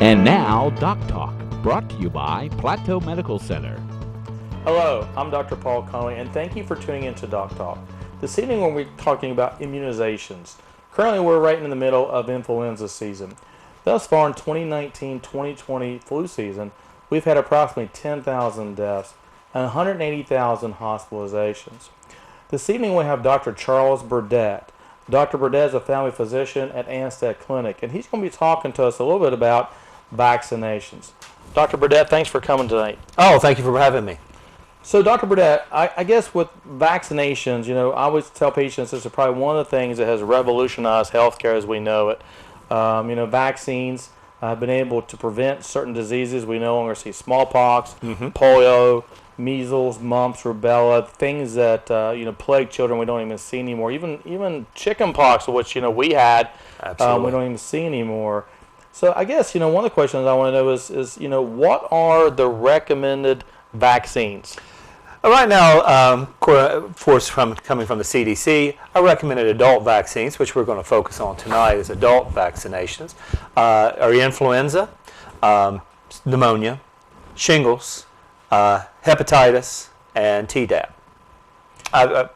And now, Doc Talk, brought to you by Plateau Medical Center. Hello, I'm Dr. Paul Conley, and thank you for tuning in to Doc Talk. This evening we're talking about immunizations. Currently, we're right in the middle of influenza season. Thus far in 2019-2020 flu season, we've had approximately 10,000 deaths and 180,000 hospitalizations. This evening we have Dr. Charles Burdett. Dr. Burdett is a family physician at Anstead Clinic, and he's going to be talking to us a little bit about vaccinations. Dr. Burdett, thanks for coming tonight. Oh, thank you for having me. So, Dr. Burdett, I guess with vaccinations, I always tell patients this is probably one of the things that has revolutionized healthcare as we know it. Vaccines have been able to prevent certain diseases. We no longer see smallpox, polio, measles, mumps, rubella, things that plague children we don't even see anymore. Even chickenpox, which we had, we don't even see anymore. So I guess one of the questions I want to know is what are the recommended vaccines? Right now, of course, coming from the CDC, I recommended adult vaccines, which we're going to focus on tonight as adult vaccinations, are influenza, pneumonia, shingles, hepatitis, and Tdap. Yes.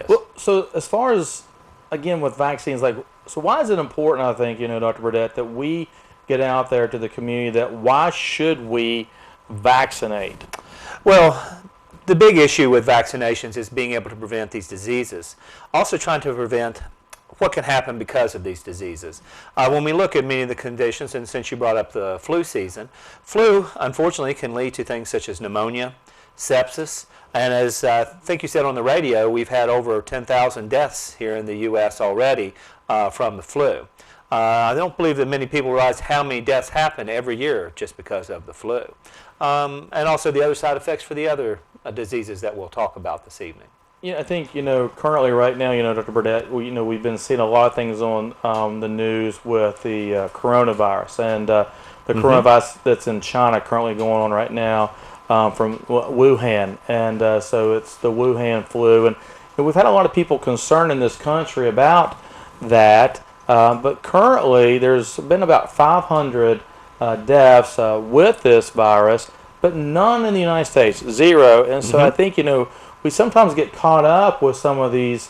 Well, so as far as, again, with vaccines, so why is it important, I think, Dr. Burdett, that we get out there to the community that why should we vaccinate? Well, the big issue with vaccinations is being able to prevent these diseases. Also trying to prevent what can happen because of these diseases. When we look at many of the conditions, and since you brought up the flu season, flu unfortunately can lead to things such as pneumonia, sepsis, and as I think you said on the radio, we've had over 10,000 deaths here in the U.S. already from the flu. I don't believe that many people realize how many deaths happen every year just because of the flu. And also the other side effects for the other diseases that we'll talk about this evening. I think, currently right now, Dr. Burdett, we've been seeing a lot of things on the news with the coronavirus and the coronavirus that's in China currently going on right now from Wuhan. And so it's the Wuhan flu. And we've had a lot of people concerned in this country about that. But currently there's been about 500 deaths with this virus, but none in the United States, 0. And so I think, we sometimes get caught up with some of these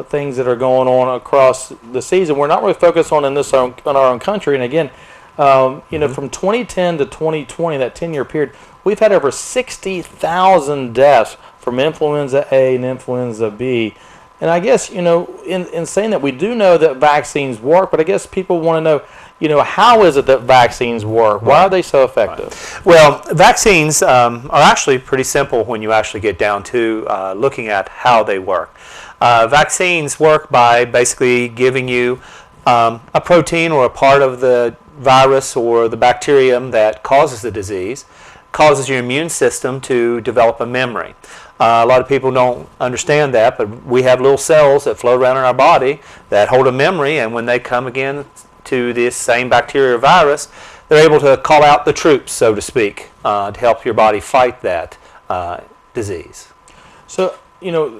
things that are going on across the season. We're not really focused on our own country. And again, from 2010 to 2020, that 10-year period, we've had over 60,000 deaths from influenza A and influenza B. And I guess, in saying that, we do know that vaccines work, but I guess people want to know, how is it that vaccines work? Why are they so effective? Right. Well, vaccines are actually pretty simple when you actually get down to looking at how they work. Vaccines work by basically giving you a protein or a part of the virus or the bacterium that causes the disease, causes your immune system to develop a memory. A lot of people don't understand that, but we have little cells that float around in our body that hold a memory, and when they come again to this same bacteria or virus, they're able to call out the troops, so to speak, to help your body fight that disease. So,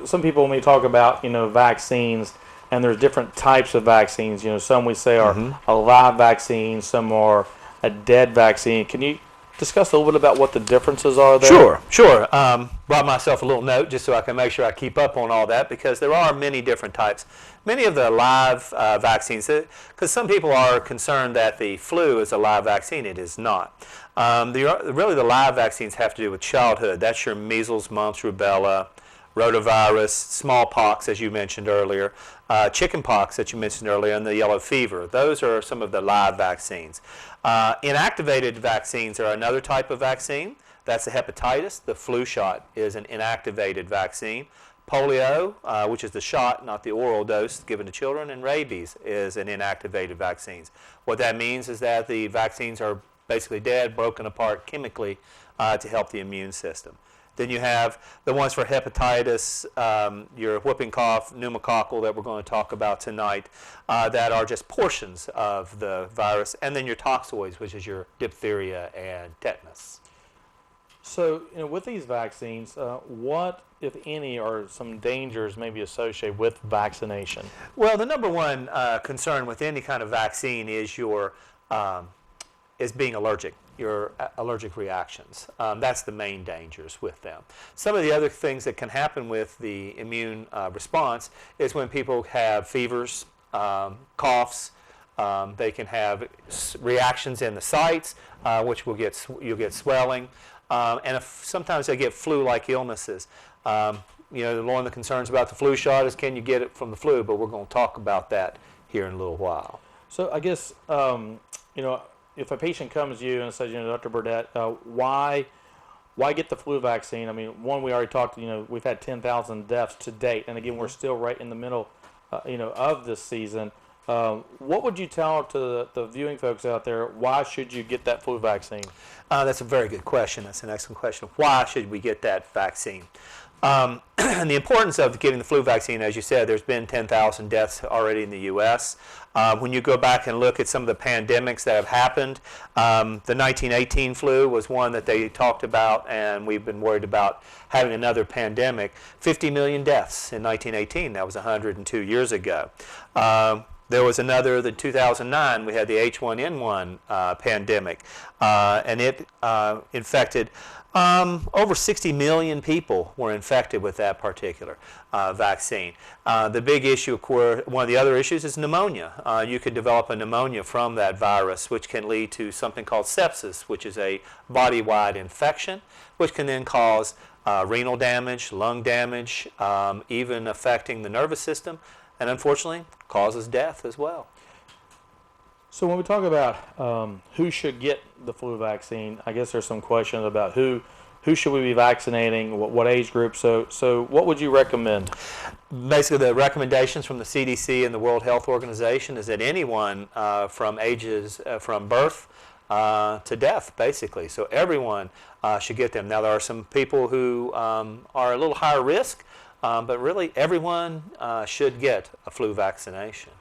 some people, when we talk about, vaccines, and there's different types of vaccines, some we say are a live vaccine, some are a dead vaccine. Can you discuss a little bit about what the differences are there? Sure. Brought myself a little note just so I can make sure I keep up on all that, because there are many different types. Many of the live vaccines, because some people are concerned that the flu is a live vaccine. It is not. Really, the live vaccines have to do with childhood. That's your measles, mumps, rubella, rotavirus, smallpox, as you mentioned earlier, chickenpox that you mentioned earlier, and the yellow fever. Those are some of the live vaccines. Inactivated vaccines are another type of vaccine. That's the hepatitis. The flu shot is an inactivated vaccine. Polio, which is the shot, not the oral dose given to children, and rabies is an inactivated vaccine. What that means is that the vaccines are basically dead, broken apart chemically to help the immune system. Then you have the ones for hepatitis, your whooping cough, pneumococcal that we're going to talk about tonight, that are just portions of the virus, and then your toxoids, which is your diphtheria and tetanus. So, with these vaccines, what, if any, are some dangers maybe associated with vaccination? Well, the number one concern with any kind of vaccine is your is being allergic, your allergic reactions. That's the main dangers with them. Some of the other things that can happen with the immune response is when people have fevers, coughs. They can have reactions in the sites, which you'll get swelling, and sometimes they get flu-like illnesses. One of the concerns about the flu shot is can you get it from the flu, but we're going to talk about that here in a little while. So I guess, if a patient comes to you and says, Dr. Burdett, why get the flu vaccine? I mean, one, we already talked, we've had 10,000 deaths to date. And again, we're still right in the middle, of this season. What would you tell to the viewing folks out there? Why should you get that flu vaccine? That's a very good question. That's an excellent question. Why should we get that vaccine? And the importance of getting the flu vaccine, as you said, there's been 10,000 deaths already in the U.S. When you go back and look at some of the pandemics that have happened, the 1918 flu was one that they talked about, and we've been worried about having another pandemic. 50 million deaths in 1918. That was 102 years ago. There was another, in 2009, we had the H1N1 pandemic, and it infected over 60 million people were infected with that particular vaccine. The big issue, of course, one of the other issues is pneumonia. You could develop a pneumonia from that virus, which can lead to something called sepsis, which is a body-wide infection, which can then cause renal damage, lung damage, even affecting the nervous system, and unfortunately causes death as well. So when we talk about who should get the flu vaccine, I guess there's some questions about who should we be vaccinating, what age group. So what would you recommend? Basically, the recommendations from the CDC and the World Health Organization is that anyone from ages from birth to death, basically. So everyone should get them. Now, there are some people who are a little higher risk, but really everyone should get a flu vaccination.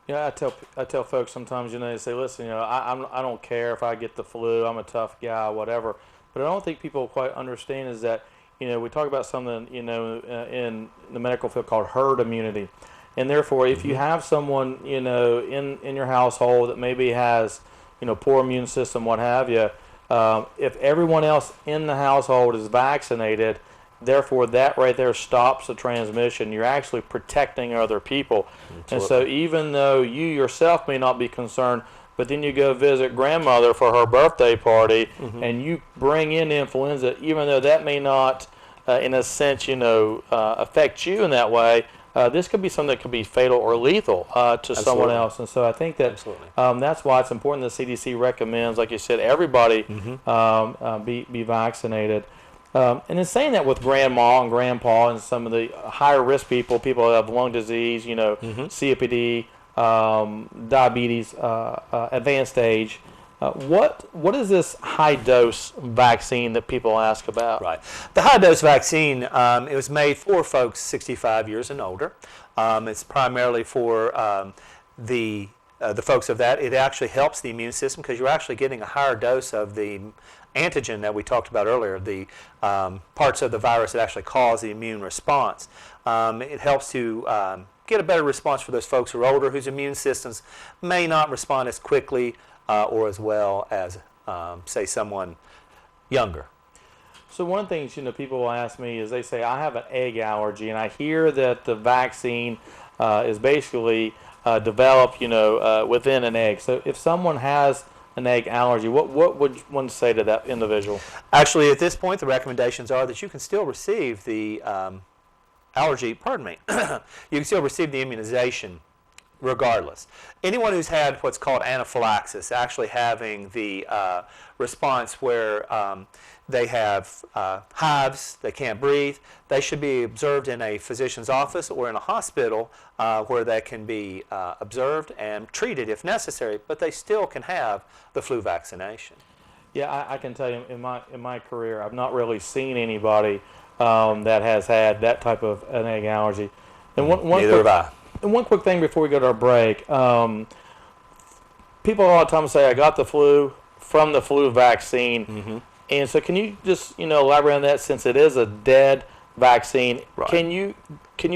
Yeah, I tell folks sometimes, they say, listen, I don't care if I get the flu, I'm a tough guy, whatever. But I don't think people quite understand is that, we talk about something, in the medical field called herd immunity. And therefore, if you have someone, in your household that maybe has, poor immune system, what have you, if everyone else in the household is vaccinated, therefore, that right there stops the transmission. You're actually protecting other people. Absolutely. And so even though you yourself may not be concerned, but then you go visit grandmother for her birthday party, and you bring in influenza, even though that may not, in a sense, affect you in that way, this could be something that could be fatal or lethal to Absolutely. Someone else. And so I think that that's why it's important the CDC recommends, like you said, everybody be vaccinated. And in saying that with grandma and grandpa and some of the higher risk people that have lung disease, COPD, diabetes, advanced age, what is this high dose vaccine that people ask about? Right. The high dose vaccine, it was made for folks 65 years and older. It's primarily for the folks of that. It actually helps the immune system because you're actually getting a higher dose of the antigen that we talked about earlier, the parts of the virus that actually cause the immune response. It helps to get a better response for those folks who are older, whose immune systems may not respond as quickly or as well as, say, someone younger. So one of the things, people will ask me is they say, I have an egg allergy, and I hear that the vaccine is basically developed, within an egg. So if someone has an egg allergy, what would one say to that individual? Actually, at this point, the recommendations are that you can still receive the you can still receive the immunization regardless. Anyone who's had what's called anaphylaxis, actually having the response where they have hives, they can't breathe, they should be observed in a physician's office or in a hospital where they can be observed and treated if necessary, but they still can have the flu vaccination. Yeah, I can tell you in my career, I've not really seen anybody that has had that type of an egg allergy. And Neither have I. And one quick thing before we go to our break, people all the time say, I got the flu from the flu vaccine. And so can you just, elaborate on that, since it is a dead vaccine. Right. Can you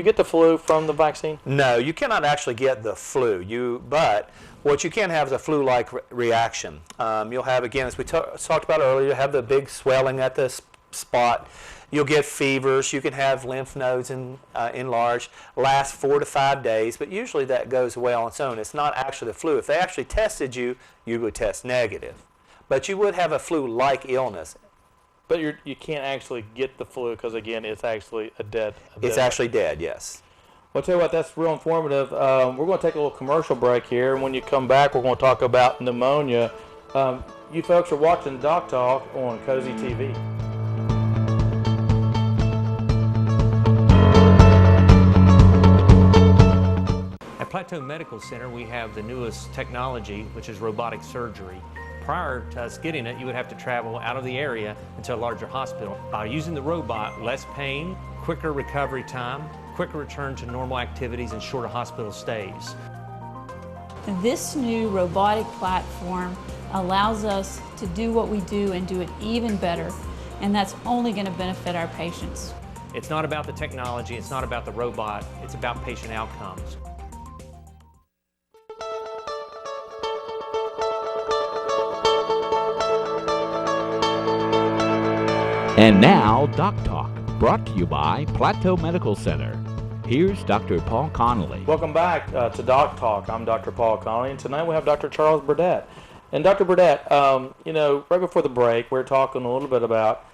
get the flu from the vaccine? No, you cannot actually get the flu. But what you can have is a flu-like reaction. You'll have, again, as we talked about earlier, you have the big swelling at the spot. You'll get fevers. You can have lymph nodes enlarged, last 4 to 5 days, but usually that goes away on its own. It's not actually the flu. If they actually tested you, you would test negative. But you would have a flu-like illness. But you can't actually get the flu because, again, it's actually It's actually dead, yes. Well, I'll tell you what, that's real informative. We're going to take a little commercial break here, and when you come back, we're going to talk about pneumonia. You folks are watching Doc Talk on Cozy TV. At Plateau Medical Center, we have the newest technology, which is robotic surgery. Prior to us getting it, you would have to travel out of the area into a larger hospital. By using the robot, less pain, quicker recovery time, quicker return to normal activities, and shorter hospital stays. This new robotic platform allows us to do what we do and do it even better, and that's only going to benefit our patients. It's not about the technology, it's not about the robot, it's about patient outcomes. And now, Doc Talk, brought to you by Plateau Medical Center. Here's Dr. Paul Conley. Welcome back to Doc Talk. I'm Dr. Paul Conley, and tonight we have Dr. Charles Burdett. And Dr. Burdett, right before the break, we were talking a little bit about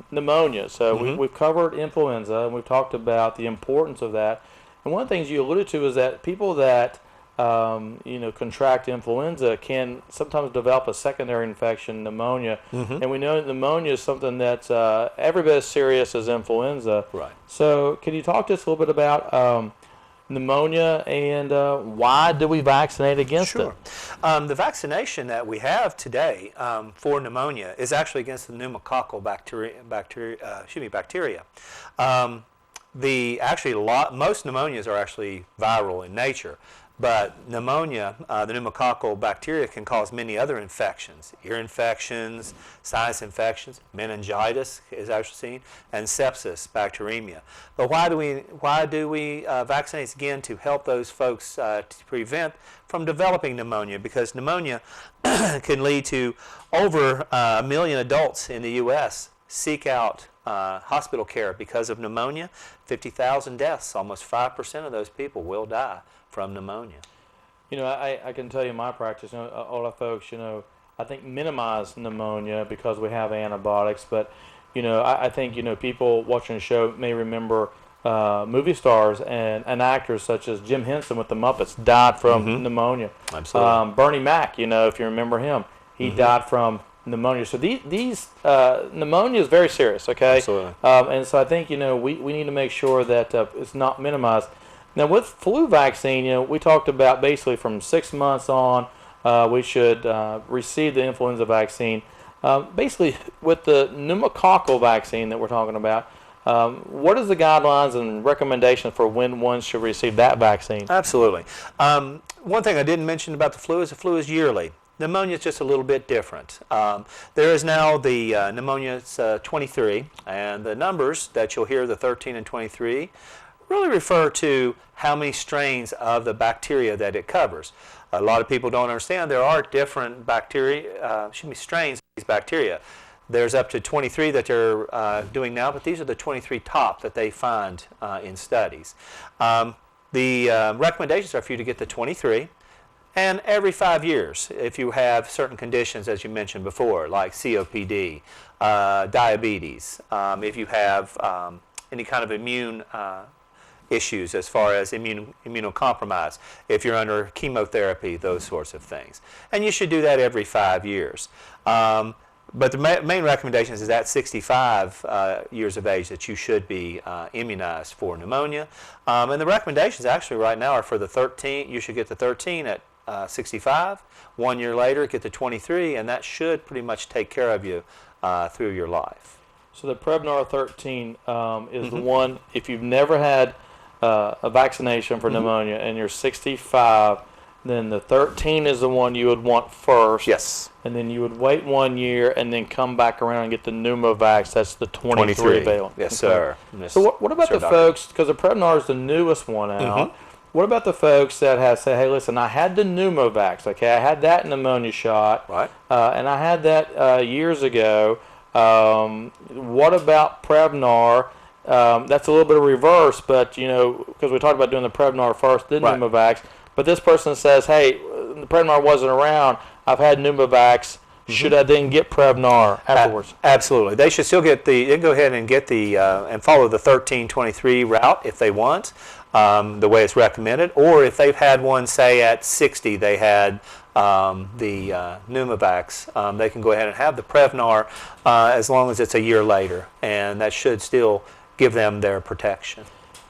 pneumonia. So we've covered influenza, and we've talked about the importance of that. And one of the things you alluded to is that people that contract influenza can sometimes develop a secondary infection, pneumonia. And we know that pneumonia is something that's every bit as serious as influenza. Right. So can you talk to us a little bit about pneumonia and why do we vaccinate against it? The vaccination that we have today for pneumonia is actually against the pneumococcal bacteria. Most pneumonias are actually viral in nature. But pneumonia, the pneumococcal bacteria, can cause many other infections, ear infections, sinus infections, meningitis is actually seen, and sepsis, bacteremia. But why do we vaccinate again? To help those folks to prevent from developing pneumonia, because pneumonia can lead to over 1 million adults in the U.S. seek out hospital care because of pneumonia. 50,000 deaths, almost 5% of those people will die from pneumonia. I can tell you my practice, a lot of folks, I think minimize pneumonia because we have antibiotics, but, I think, people watching the show may remember movie stars and actors such as Jim Henson with the Muppets died from pneumonia. Absolutely. Bernie Mac, if you remember him, he died from pneumonia. So these pneumonia is very serious, okay? Absolutely. And so I think, we need to make sure that it's not minimized. Now, with flu vaccine, we talked about basically from 6 months on, we should receive the influenza vaccine. Basically, with the pneumococcal vaccine that we're talking about, what is the guidelines and recommendations for when one should receive that vaccine? Absolutely. One thing I didn't mention about the flu is yearly. Pneumonia is just a little bit different. There is now the pneumonia 23, and the numbers that you'll hear, the 13 and 23, really refer to how many strains of the bacteria that it covers. A lot of people don't understand there are different strains of these bacteria. There's up to 23 that they're doing now, but these are the 23 top that they find in studies. The recommendations are for you to get the 23, and every 5 years, if you have certain conditions, as you mentioned before, like COPD, diabetes, if you have any kind of immune issues as far as immunocompromise, if you're under chemotherapy, those sorts of things. And you should do that every 5 years. But the main recommendation is at 65 years of age that you should be immunized for pneumonia. And the recommendations actually right now are for the 13. You should get the 13 at 65. 1 year later, get the 23, and that should pretty much take care of you through your life. So the Prevnar 13 is the one, if you've never had a vaccination for pneumonia and you're 65, then the 13 is the one you would want first. Yes. And then you would wait 1 year and then come back around and get the Pneumovax. That's the 23 valent. Yes, sir. Yes, So what about the doctor. folks, because the Prevnar is the newest one out, what about the folks that have said, hey, listen, I had the Pneumovax, okay, I had that pneumonia shot, Right. And I had that years ago. What about Prevnar? That's a little bit of reverse, but, because we talked about doing the Prevnar first, then Right. Pneumovax. But this person says, hey, the Prevnar wasn't around. I've had Pneumovax. Should I then get Prevnar afterwards? Absolutely. They should still get they can go ahead and get and follow the 1323 route if they want, the way it's recommended. Or if they've had one, say at 60, they had the Pneumovax, they can go ahead and have the Prevnar as long as it's a year later. And that should still give them their protection.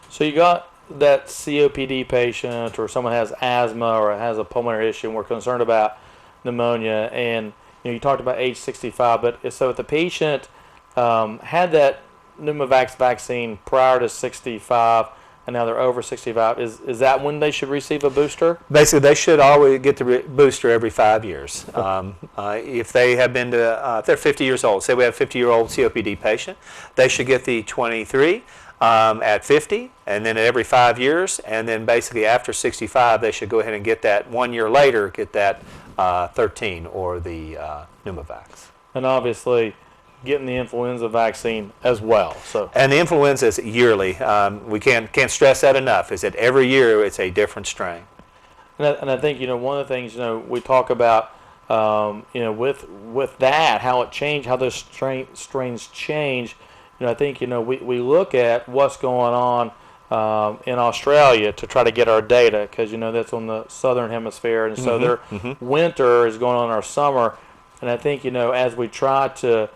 So you got that COPD patient or someone has asthma or has a pulmonary issue and we're concerned about pneumonia, and you talked about age 65, but so if the patient had that Pneumovax vaccine prior to 65 and now they're over 65, is that when they should receive a booster? Basically, they should always get the booster every 5 years. If they have been if they're 50 years old, say we have a 50-year-old COPD patient, they should get the 23 at 50, and then every 5 years, and then basically after 65, they should go ahead and get that 1 year later, get that 13 or the Pneumovax. And obviously getting the influenza vaccine as well. So. And the influenza is yearly. We can't stress that enough, is that every year it's a different strain. And I think, one of the things, we talk about, with that, how it changed, how those strains change. I think, we look at what's going on in Australia to try to get our data because, that's on the southern hemisphere. And so their winter is going on in our summer. And I think, as we try to,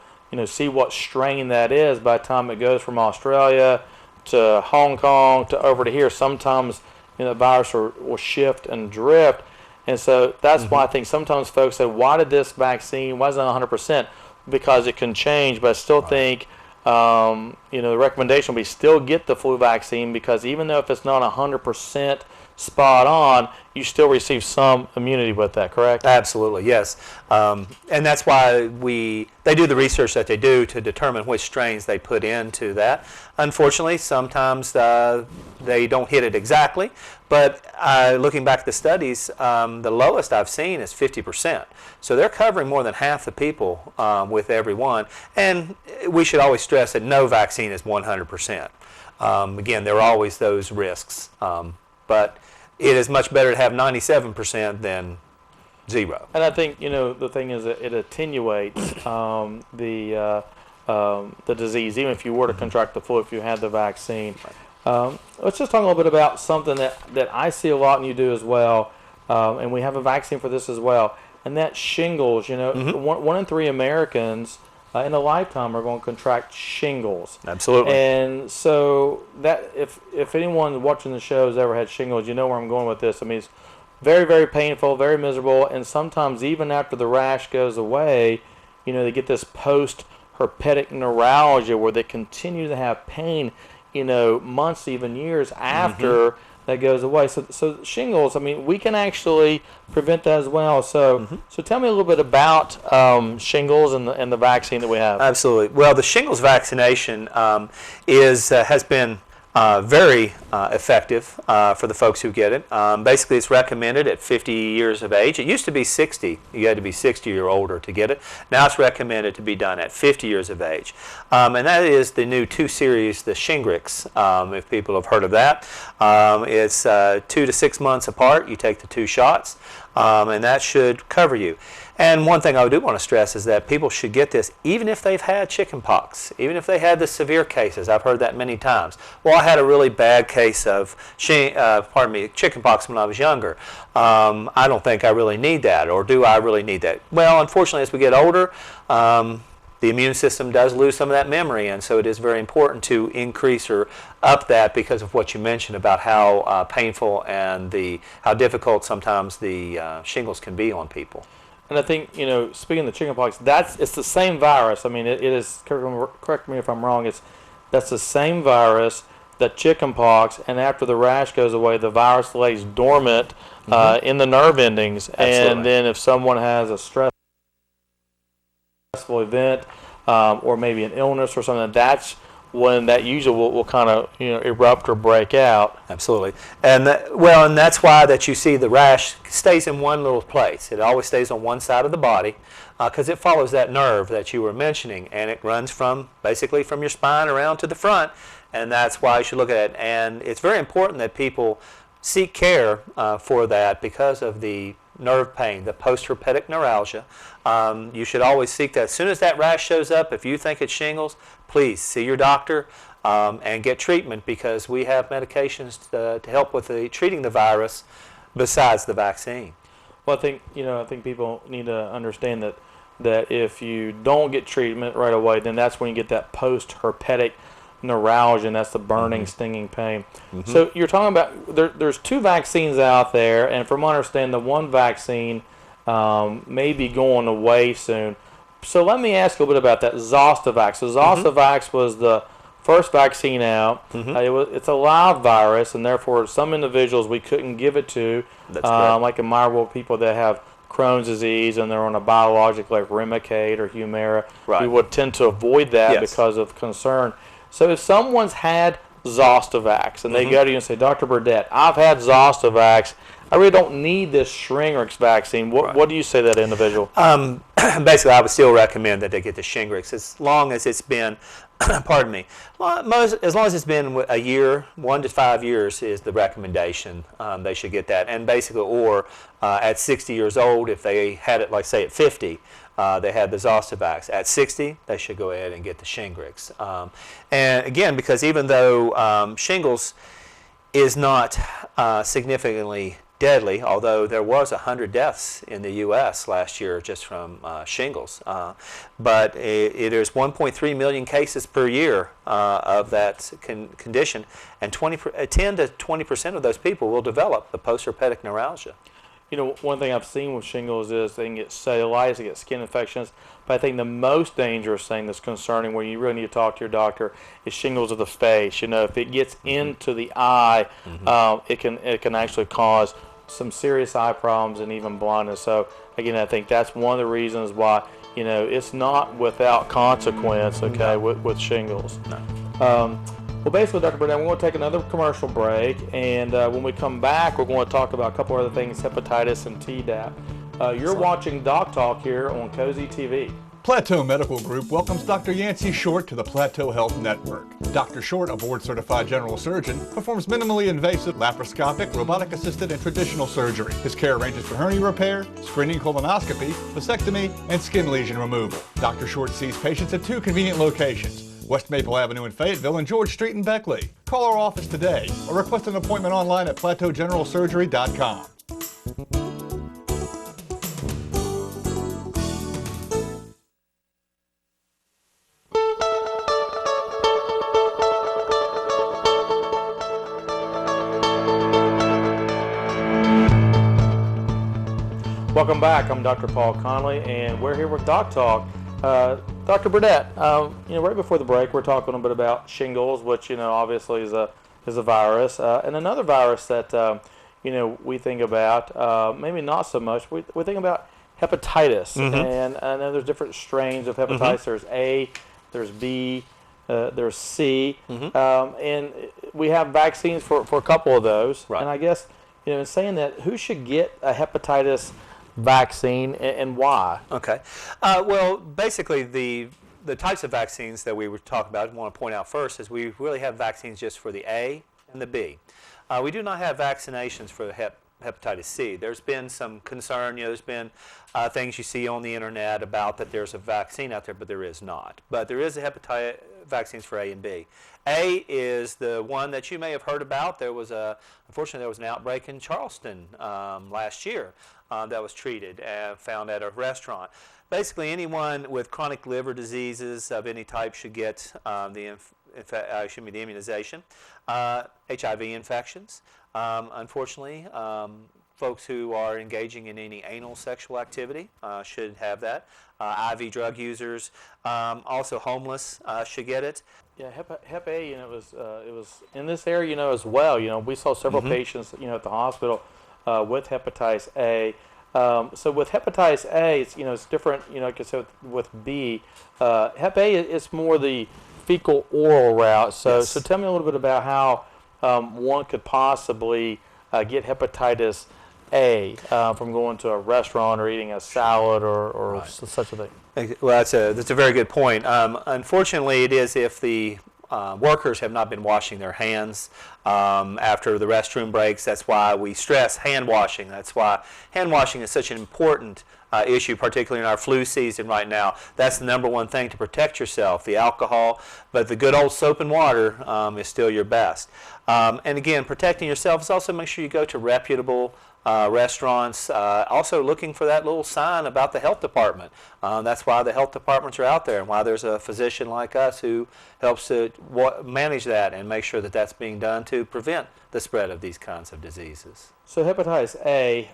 see what strain that is, by the time it goes from Australia to Hong Kong to over to here, sometimes, the virus will shift and drift. And so that's why I think sometimes folks say, why did this vaccine, why isn't it 100%? Because it can change, but I still think, the recommendation will be still get the flu vaccine because even though if it's not 100% spot on, you still receive some immunity with that, correct? Absolutely, yes. And that's why they do the research that they do to determine which strains they put into that. Unfortunately, sometimes they don't hit it exactly, but looking back at the studies, the lowest I've seen is 50%. So they're covering more than half the people with every one. And we should always stress that no vaccine is 100%. Again, there are always those risks. But it is much better to have 97% than 0. And I think, the thing is that it attenuates the disease, even if you were to contract the flu if you had the vaccine. Let's just talk a little bit about something that I see a lot and you do as well, and we have a vaccine for this as well, and that's shingles. One in 3 Americans in a lifetime are going to contract shingles. Absolutely. And so that if anyone watching the show has ever had shingles, you know where I'm going with this. I mean, it's very, very painful, very miserable, and sometimes even after the rash goes away, they get this post-herpetic neuralgia where they continue to have pain, months, even years after that goes away. So shingles, I mean, we can actually prevent that as well. So so tell me a little bit about shingles and the vaccine that we have. Absolutely. Well, the shingles vaccination has been very effective for the folks who get it. Basically, it's recommended at 50 years of age. It used to be 60. You had to be 60 or older to get it. Now it's recommended to be done at 50 years of age. And that is the new 2 series, the Shingrix, if people have heard of that. It's 2 to 6 months apart. You take the 2 shots, and that should cover you. And one thing I do want to stress is that people should get this even if they've had chickenpox, even if they had the severe cases. I've heard that many times. Well, I had a really bad case of chickenpox when I was younger. I don't think I really need that, or do I really need that? Well, unfortunately, as we get older, the immune system does lose some of that memory, and so it is very important to increase or up that because of what you mentioned about how painful and how difficult sometimes the shingles can be on people. And I think, speaking of the chickenpox, it's the same virus. I mean, it is, correct me if I'm wrong, that's the same virus the chicken pox, and after the rash goes away, the virus lays dormant in the nerve endings. Absolutely. And then if someone has a stressful event or maybe an illness or something, that's when that usually will kind of erupt or break out. Absolutely. And and that's why that you see the rash stays in one little place. It always stays on one side of the body because it follows that nerve that you were mentioning, and it runs basically from your spine around to the front, and that's why you should look at it. And it's very important that people seek care for that because of the nerve pain, the post-herpetic neuralgia. You should always seek that. As soon as that rash shows up, if you think it's shingles, please see your doctor and get treatment, because we have medications to help with treating the virus besides the vaccine. Well, I think people need to understand that if you don't get treatment right away, then that's when you get that post-herpetic neuralgia, and that's the burning, stinging pain. So you're talking about there's 2 vaccines out there, and from what I understand, the one vaccine may be going away soon. So let me ask you a little bit about that Zostavax. So Zostavax was the first vaccine out. It's a live virus, and therefore some individuals we couldn't give it to, like in my world, people that have Crohn's disease and they're on a biologic like Remicade or Humira. We would tend to avoid that because of concern. So if someone's had Zostavax and they go to you and say, Dr. Burdett, I've had Zostavax, I really don't need this Shingrix vaccine. What do you say to that individual? Basically, I would still recommend that they get the Shingrix as long as it's been, pardon me, as long as it's been a year, 1 to 5 years is the recommendation. They should get that. And basically, or at 60 years old, if they had it, like say at 50, they had the Zostavax. At 60, they should go ahead and get the Shingrix. And again, because even though shingles is not significantly deadly, although there was 100 deaths in the U.S. last year just from shingles. But there's 1.3 million cases per year of that condition, and 10 to 20% of those people will develop the post-herpetic neuralgia. One thing I've seen with shingles is they can get cellulitis, they get skin infections, but I think the most dangerous thing that's concerning, where you really need to talk to your doctor, is shingles of the face. If it gets into the eye, it can actually cause some serious eye problems and even blindness. So again, I think that's one of the reasons why it's not without consequence. Okay, with shingles. Well, basically, Dr. Burnett, we're going to take another commercial break, and when we come back, we're going to talk about a couple other things, hepatitis and Tdap. You're watching Doc Talk here on Cozy TV. Plateau Medical Group welcomes Dr. Yancey Short to the Plateau Health Network. Dr. Short, a board-certified general surgeon, performs minimally invasive, laparoscopic, robotic-assisted, and traditional surgery. His care ranges for hernia repair, screening colonoscopy, vasectomy, and skin lesion removal. Dr. Short sees patients at 2 convenient locations: West Maple Avenue in Fayetteville and George Street in Beckley. Call our office today or request an appointment online at plateaugeneralsurgery.com. Welcome back. I'm Dr. Paul Conley, and we're here with Doc Talk. Dr. Burdett, right before the break, we're talking a bit about shingles, which obviously is a virus, and another virus that we think about, maybe not so much. We think about hepatitis, and I know there's different strains of hepatitis. There's A, there's B, there's C, and we have vaccines for a couple of those. And I guess in saying that, who should get a hepatitis vaccine and why? Okay. Well, basically the types of vaccines that we were talking about, I want to point out first, is we really have vaccines just for the A and the B. We do not have vaccinations for the hepatitis C. There's been some concern, there's been things you see on the internet about that there's a vaccine out there, but there is not. But there is a hepatitis vaccines for A and B. A is the one that you may have heard about. Unfortunately, there was an outbreak in Charleston last year that was treated and found at a restaurant. Basically, anyone with chronic liver diseases of any type should get the immunization. HIV infections, unfortunately, folks who are engaging in any anal sexual activity should have that. IV drug users, also homeless should get it. Yeah, Hep A, it was in this area, as well. We saw several patients, at the hospital with hepatitis A. So with hepatitis A, it's different, like I said with B. Hep A is more the fecal oral route. So Yes. so tell me a little bit about how one could possibly get hepatitis A from going to a restaurant or eating a salad or Right. such a thing. Well, that's a very good point. Unfortunately, it is if the workers have not been washing their hands after the restroom breaks. That's why we stress hand washing. That's why hand washing is such an important issue, particularly in our flu season right now. That's the number one thing to protect yourself, the alcohol, but the good old soap and water is still your best. And again, protecting yourself is also make sure you go to reputable restaurants, also looking for that little sign about the health department. That's why the health departments are out there and why there's a physician like us who helps to manage that and make sure that that's being done to prevent the spread of these kinds of diseases. So hepatitis A,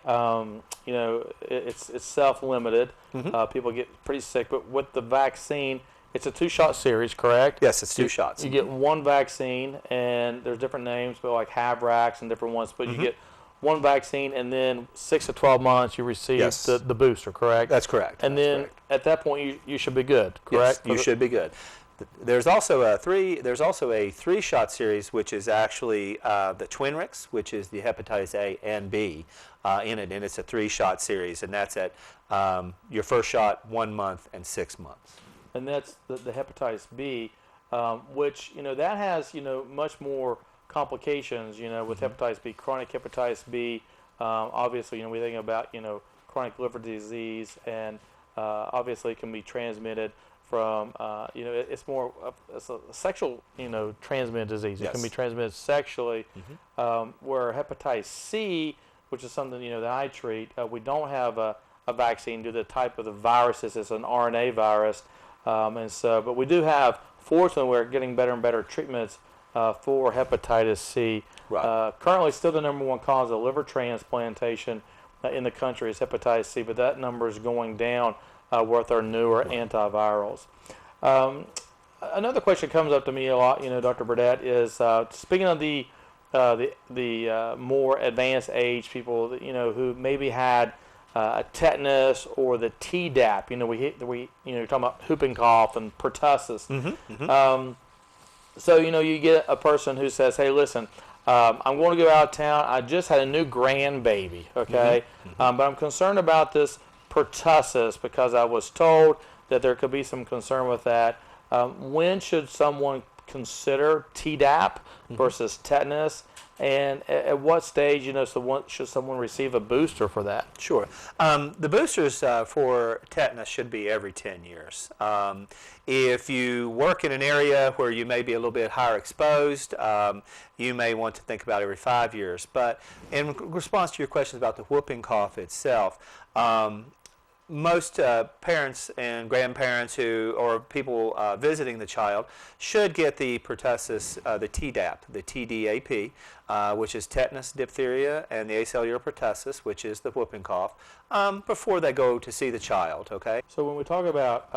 it's self-limited. People get pretty sick, but with the vaccine, it's a 2-shot series, correct? Yes, it's 2 shots. You get one vaccine, and there's different names, but like Havrax and different ones, but you get one vaccine, and then 6 to 12 months you receive Yes. the booster, correct? That's correct. And That's then correct. at that point you should be good, correct? Yes, you should be good. There's also a 3-shot series, which is actually the Twinrix, which is the hepatitis A and B in it, and it's a 3-shot series, and that's at your first shot 1 month and 6 months. And that's the hepatitis B, which that has much more complications. With hepatitis B, chronic hepatitis B. Obviously, we think about chronic liver disease, and obviously it can be transmitted from it's more it's a sexual transmitted disease. It Yes. can be transmitted sexually. Where hepatitis C, which is something that I treat, we don't have a vaccine due to the type of the viruses. It's an RNA virus. But we do have, fortunately, we're getting better and better treatments for hepatitis C. Right. Currently, still the number one cause of liver transplantation in the country is hepatitis C, but that number is going down with our newer antivirals. Another question comes up to me a lot, Dr. Burdett, is speaking of the more advanced age people, who maybe had a tetanus or the Tdap. We you're talking about whooping cough and pertussis. So you get a person who says, "Hey, listen, I'm going to go out of town. I just had a new grandbaby, okay, but I'm concerned about this pertussis because I was told that there could be some concern with that. When should someone consider Tdap versus tetanus? And at what stage, should someone receive a booster for that?" Sure. The boosters for tetanus should be every 10 years. If you work in an area where you may be a little bit higher exposed, you may want to think about every 5 years. But in response to your questions about the whooping cough itself, most parents and grandparents or people visiting the child should get the pertussis, the Tdap, the TDAP, which is tetanus, diphtheria, and the acellular pertussis, which is the whooping cough, before they go to see the child. Okay. So when we talk about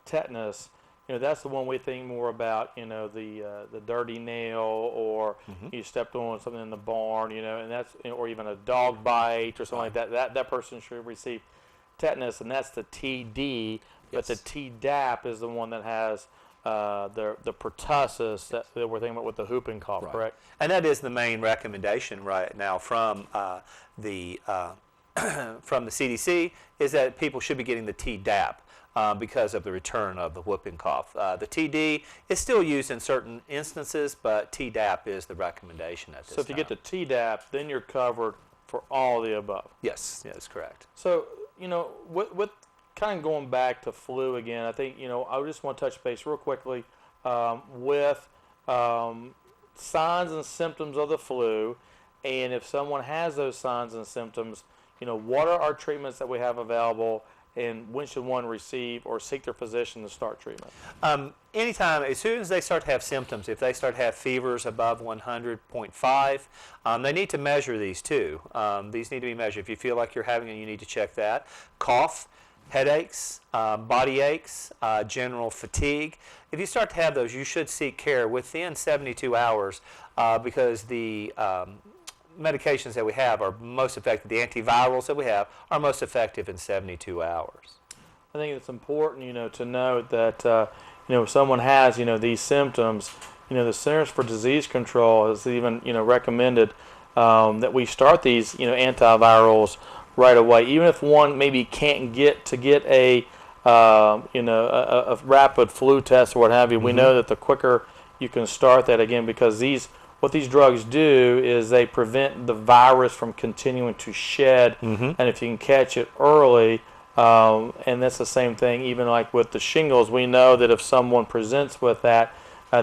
tetanus, that's the one we think more about. The dirty nail, or you stepped on something in the barn. And that's or even a dog bite or something like that. That person should receive tetanus, and that's the TD. But the Tdap is the one that has the pertussis that we're thinking about with the whooping cough, correct? And that is the main recommendation right now from the from the CDC, is that people should be getting the Tdap because of the return of the whooping cough. The TD is still used in certain instances, but Tdap is the recommendation at this time. So if you get the Tdap, then you're covered for all the above. Yes, that's correct. So, with kind of going back to flu again, I think, I just want to touch base real quickly with signs and symptoms of the flu. And if someone has those signs and symptoms, what are our treatments that we have available? and when should one receive or seek their physician to start treatment? Anytime, as soon as they start to have symptoms, if they start to have fevers above 100.5, they need to measure these too. These need to be measured. If you feel like you're having it, you need to check that. Cough, headaches, body aches, general fatigue. If you start to have those, you should seek care within 72 hours because the medications that we have are most effective. The antivirals that we have are most effective in 72 hours. I think it's important, to note that, if someone has, these symptoms, the Centers for Disease Control has even, recommended that we start these, antivirals right away, even if one maybe can't get a rapid flu test or what have you. We know that the quicker you can start that, again, because what these drugs do is they prevent the virus from continuing to shed, and if you can catch it early, and that's the same thing even like with the shingles. We know that if someone presents with that,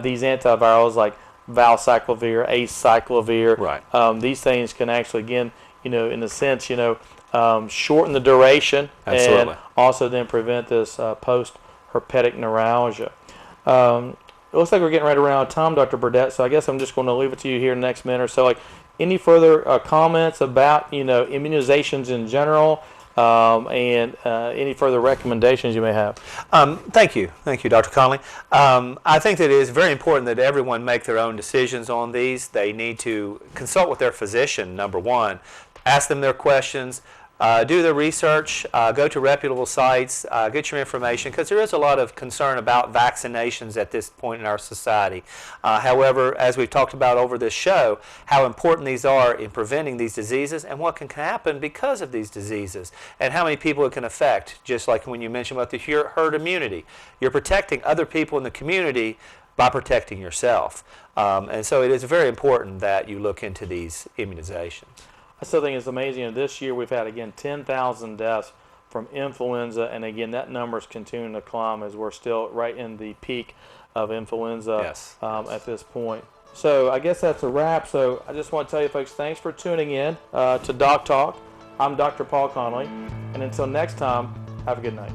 these antivirals like valcyclovir, acyclovir, these things can actually, again, in a sense, shorten the duration. Absolutely. And also then prevent this post-herpetic neuralgia. It looks like we're getting right around time, Dr. Burdett, so I guess I'm just going to leave it to you here in the next minute or so. Any further comments about, immunizations in general, and any further recommendations you may have? Thank you, Dr. Conley. I think that it is very important that everyone make their own decisions on these. They need to consult with their physician, number one, ask them their questions, do their research, go to reputable sites, get your information, because there is a lot of concern about vaccinations at this point in our society. However, as we've talked about over this show, how important these are in preventing these diseases and what can happen because of these diseases and how many people it can affect, just like when you mentioned about the herd immunity. You're protecting other people in the community by protecting yourself. And so it is very important that you look into these immunizations. I still think it's amazing. This year we've had, again, 10,000 deaths from influenza, and again, that number is continuing to climb as we're still right in the peak of influenza at this point. So I guess that's a wrap. So I just want to tell you folks, thanks for tuning in to Doc Talk. I'm Dr. Paul Conley, and until next time, have a good night.